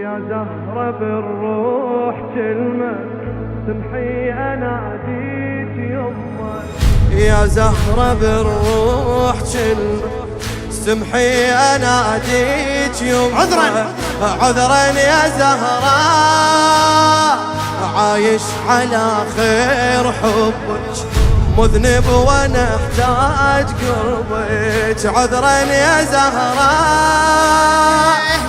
يا زهرة بالروح كلمة سمحي أناديك يمه. يا زهرة بالروح كلمة سمحي أناديك يمه. عذرا يا زهراء عايش على خير حبك، مذنب وانا احتاج قربك. عذرا يا زهراء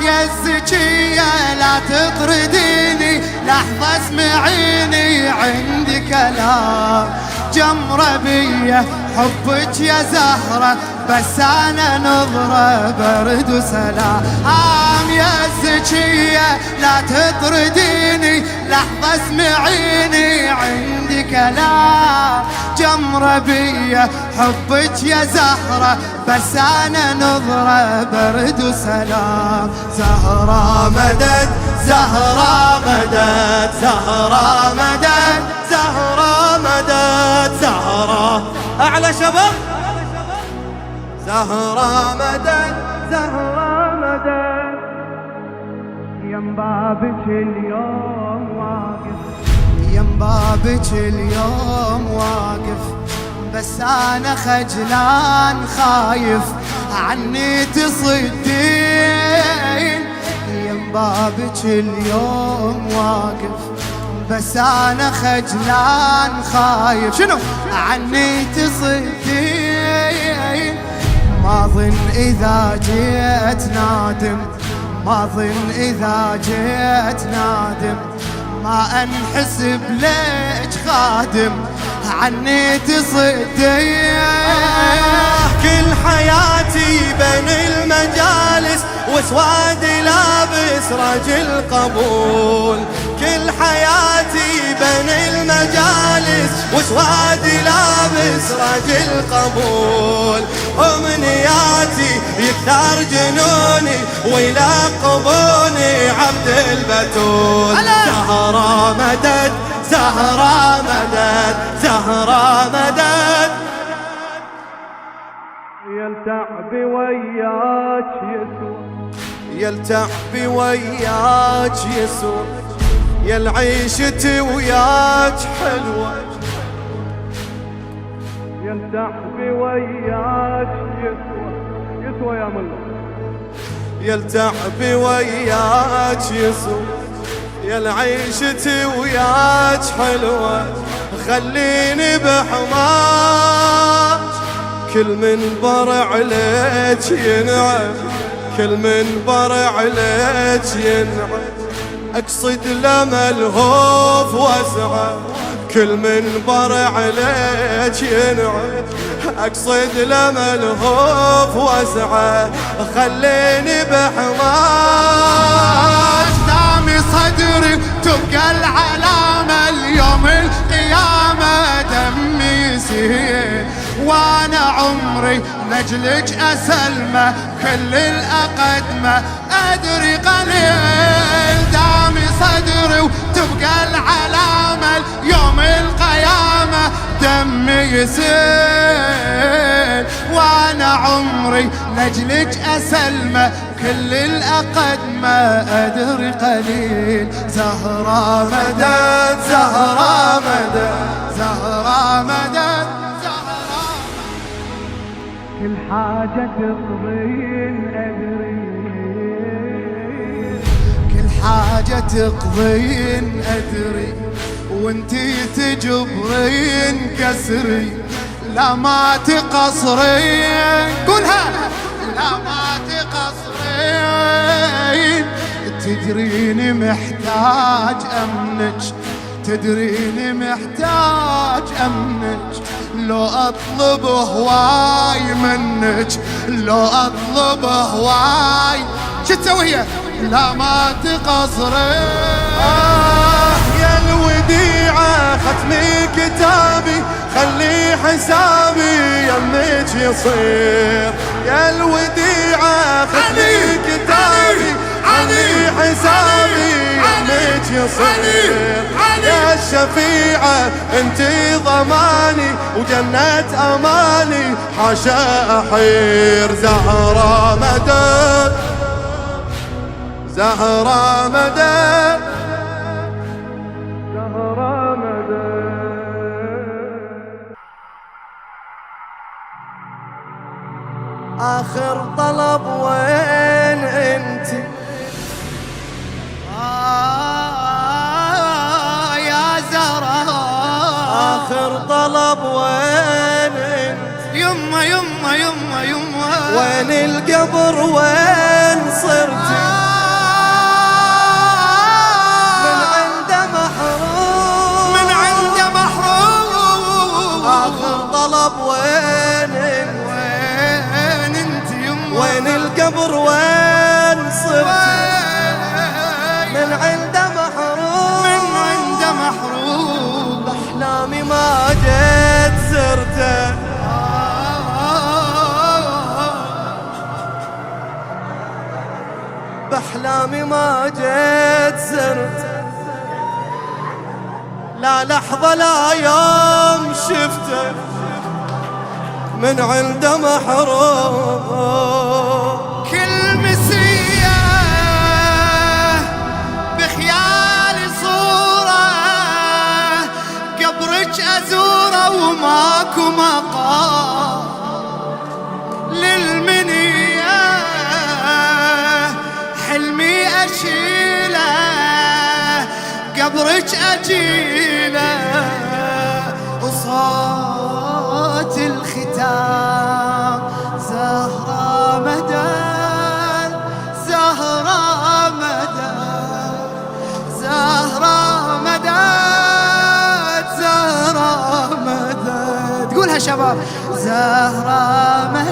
يا الزكية لا تطرديني لحظة اسمعيني عندي كلام جمرة بيا حبك يا زهرة بس أنا نظرة برد وسلام. يا الزكية لا تطرديني لحظة اسمعيني عندي كلام جمرة بيا حبك يا زهرة بس أنا نظرة برد وسلام. زهرة مدد زهرة مدد زهرة مدد زهرة مدد زهرة أعلى شباب. زهرة مدد زهرة مدد يم بابك اليوم واقف، يم بابك اليوم واقف بس أنا خجلان خايف عني تصدين. يم بابك اليوم واقف بس أنا خجلان خايف شنو عني تصدين. ما ظن إذا جيت نادم ما ظن إذا جيت نادم ما أنحسب ليك خادم عني تصدين. كل حياتي بين المجالس وسواد لابس رجل قبول. كل حياتي بين المجالس وسواد لابس رجل قبول. أمنياتي يكثر جنوني ويلقبوني عبد البتول. زهرة مدد زهرة مدد زهرة مدد يلتعب وياك يسوى يلتعب وياك يسوى. يا العيشة وياك حلوة. يلتعب وياك يسوى يسوى يا ملا. يلتعب وياك يسوى. يا العيشة وياك حلوة. خليني بحماك كل من برع ليك ينعم. كل من برع ليك ينعم. اقصد لما الهوف واسعة كل من برع ليك ينعم. اقصد لما الهوف واسعة خليني بحماك. دامي صدري تبقى العلامة اليوم القيامة دمي يسيل وانا عمري لجلك اسلمه كل الاقدمه ادري قليل. دامي صدري وتبقى العلامة يوم القيامة دمي يسيل وانا عمري لجلك اسلمه كل الأقدمة أدري قليل. زهرة مدد زهرة مدد زهرة مدد زهرة كل حاجة تقضين أدري كل حاجة تقضين أدري وانتي تجبرين كسري لا ما تقصرين. قولها لا ما تقصرين. تدريني محتاج أمنك تدريني محتاج أمنك لو أطلب هواي منك لو أطلب هواي شو تسوي هي لا ما تقصرين. يا الوديعة ختمي كتابي خلي حسابي يمك يصير. يا الوديعة ختمي كتابي خلي حسابي يمك يصير. يا الشفيعة انتي ضماني وجنة اماني حاشا احير. زهرة مدد زهرة مدى زهرة مدى. آخر طلب وين انتي يا زهرة آخر طلب وين انتي يما يما يما يما وين القبر وين صرتي من عنده محروم من عنده محروم آخر طلب وين انتي وين انت يما وين القبر وين صرتي من عنده محروم من عنده محروم بأحلامي ما جيت زرته بأحلامي ما جيت زرته لا لحظة لا يوم شفته من عنده محروم كل مسية بخيالي صورة قبرك أزوره وماكو مقام للمنية حلمي أشيله قبرك أجيله وصوت الختام زهرة مدى زهرة مدى زهرة مدى زهرة مدى تقولها شباب زهرة مدى